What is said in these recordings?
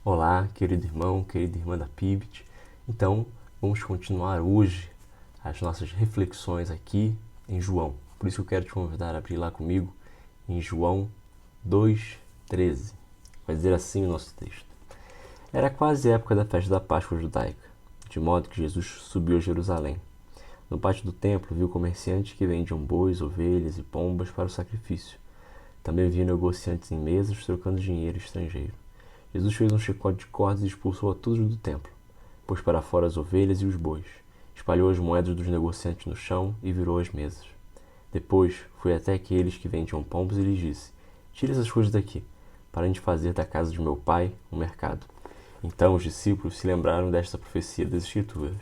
Olá, querido irmão, querida irmã da PIBIT. Então, vamos continuar hoje as nossas reflexões aqui em João. Por isso eu quero te convidar a abrir lá comigo em João 2:13. Vai dizer assim o nosso texto. Era quase a época da festa da Páscoa judaica, de modo que Jesus subiu a Jerusalém. No pátio do templo viu comerciantes que vendiam bois, ovelhas e pombas para o sacrifício. Também viu negociantes em mesas trocando dinheiro estrangeiro. Jesus fez um chicote de cordas e expulsou a todos do templo. Pôs para fora as ovelhas e os bois. Espalhou as moedas dos negociantes no chão e virou as mesas. Depois foi até aqueles que vendiam pombos e lhes disse: Tire essas coisas daqui, para a gente fazer da casa de meu pai um mercado. Então os discípulos se lembraram desta profecia das Escrituras: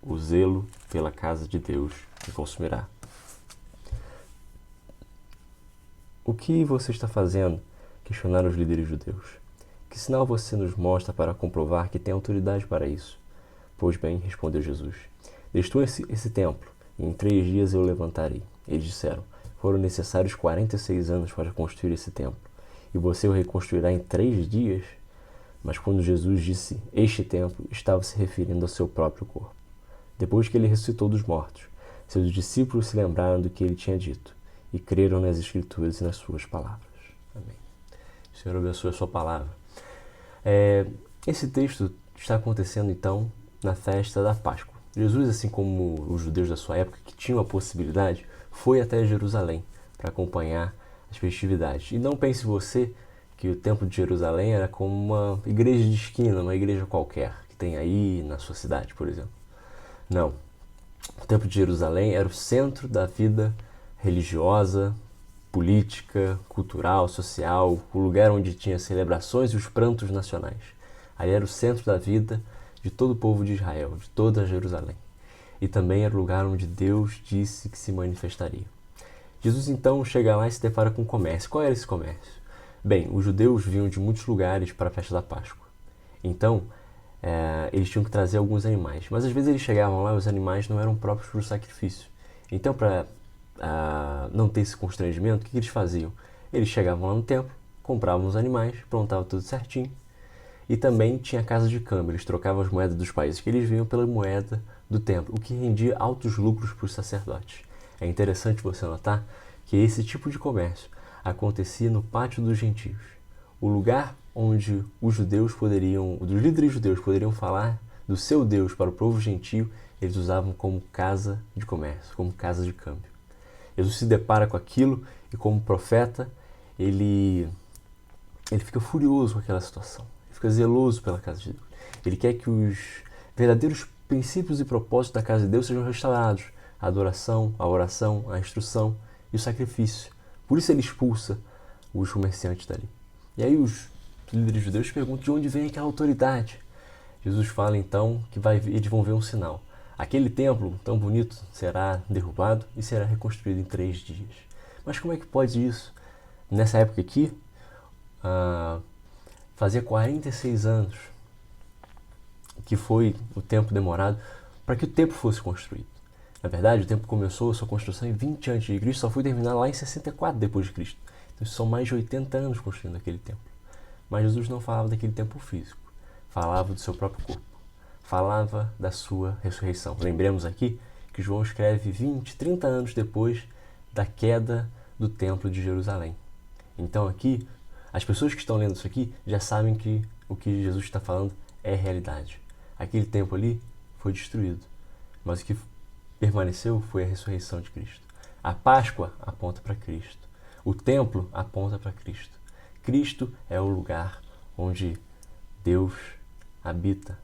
O zelo pela casa de Deus me consumirá. O que você está fazendo? Questionaram os líderes judeus. Que sinal você nos mostra para comprovar que tem autoridade para isso? Pois bem, respondeu Jesus, destrua esse templo, e em 3 dias eu o levantarei. Eles disseram, foram necessários 46 anos para construir esse templo, e você o reconstruirá em 3 dias? Mas quando Jesus disse este templo, estava se referindo ao seu próprio corpo. Depois que ele ressuscitou dos mortos, seus discípulos se lembraram do que ele tinha dito, e creram nas Escrituras e nas suas palavras. Amém. O Senhor abençoe a sua palavra. Esse texto está acontecendo então na festa da Páscoa. Jesus, assim como os judeus da sua época que tinham a possibilidade, foi até Jerusalém para acompanhar as festividades. E não pense você que o templo de Jerusalém era como uma igreja de esquina, uma igreja qualquer que tem aí na sua cidade, por exemplo. Não. O templo de Jerusalém era o centro da vida religiosa, política, cultural, social, o lugar onde tinha celebrações e os prantos nacionais. Ali era o centro da vida de todo o povo de Israel, de toda Jerusalém. E também era o lugar onde Deus disse que se manifestaria. Jesus então chega lá e se depara com o comércio. Qual era esse comércio? Bem, os judeus vinham de muitos lugares para a festa da Páscoa. Então, eles tinham que trazer alguns animais. Mas às vezes eles chegavam lá e os animais não eram próprios para o sacrifício. Então, para não ter esse constrangimento, o que eles faziam? Eles chegavam lá no templo, compravam os animais, prontavam tudo certinho. E também tinha casa de câmbio, eles trocavam as moedas dos países que eles vinham pela moeda do templo, o que rendia altos lucros para os sacerdotes. É interessante você notar que esse tipo de comércio acontecia no pátio dos gentios, o lugar onde os líderes judeus poderiam falar do seu Deus para o povo gentio, eles usavam como casa de comércio, como casa de câmbio. Jesus se depara com aquilo e como profeta, ele fica furioso com aquela situação. Ele fica zeloso pela casa de Deus. Ele quer que os verdadeiros princípios e propósitos da casa de Deus sejam restaurados. A adoração, a oração, a instrução e o sacrifício. Por isso ele expulsa os comerciantes dali. E aí os líderes judeus perguntam de onde vem aquela autoridade. Jesus fala então que eles vão ver um sinal. Aquele templo tão bonito será derrubado e será reconstruído em 3 dias. Mas como é que pode isso? Nessa época aqui, fazia 46 anos que foi o tempo demorado para que o templo fosse construído. Na verdade, o templo começou a sua construção em 20 a.C., só foi terminado lá em 64 depois de Cristo. Então são mais de 80 anos construindo aquele templo. Mas Jesus não falava daquele templo físico, falava do seu próprio corpo, falava da sua ressurreição. Lembremos aqui que João escreve 20, 30 anos depois da queda do templo de Jerusalém. Então aqui, as pessoas que estão lendo isso aqui já sabem que o que Jesus está falando é realidade. Aquele templo ali foi destruído, mas o que permaneceu foi a ressurreição de Cristo. A Páscoa aponta para Cristo. O templo aponta para Cristo. Cristo é o lugar onde Deus habita.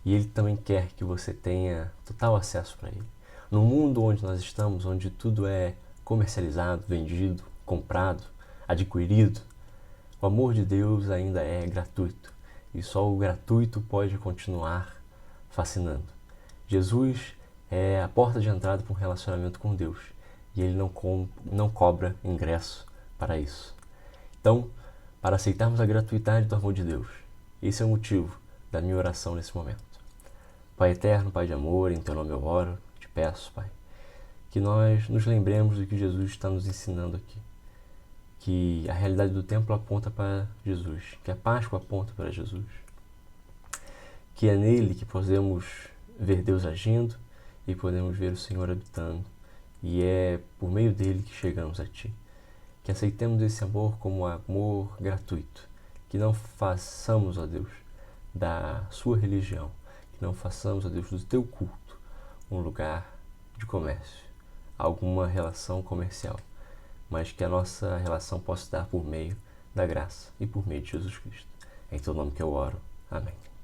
E Ele também quer que você tenha total acesso para Ele. No mundo onde nós estamos, onde tudo é comercializado, vendido, comprado, adquirido, o amor de Deus ainda é gratuito. E só o gratuito pode continuar fascinando. Jesus é a porta de entrada para um relacionamento com Deus. E Ele não cobra ingresso para isso. Então, para aceitarmos a gratuidade do amor de Deus, esse é o motivo da minha oração nesse momento. Pai eterno, Pai de amor, em Teu nome eu oro, te peço, Pai, que nós nos lembremos do que Jesus está nos ensinando aqui. que a realidade do templo aponta para Jesus, que a Páscoa aponta para Jesus, que é nele que podemos ver Deus agindo e podemos ver o Senhor habitando, e é por meio dele que chegamos a Ti. Que aceitemos esse amor como amor gratuito, que não façamos, ó Deus, da Sua religião, que não façamos, ó Deus, do Teu culto um lugar de comércio, alguma relação comercial, mas que a nossa relação possa dar por meio da graça e por meio de Jesus Cristo. É em Teu nome que eu oro. Amém.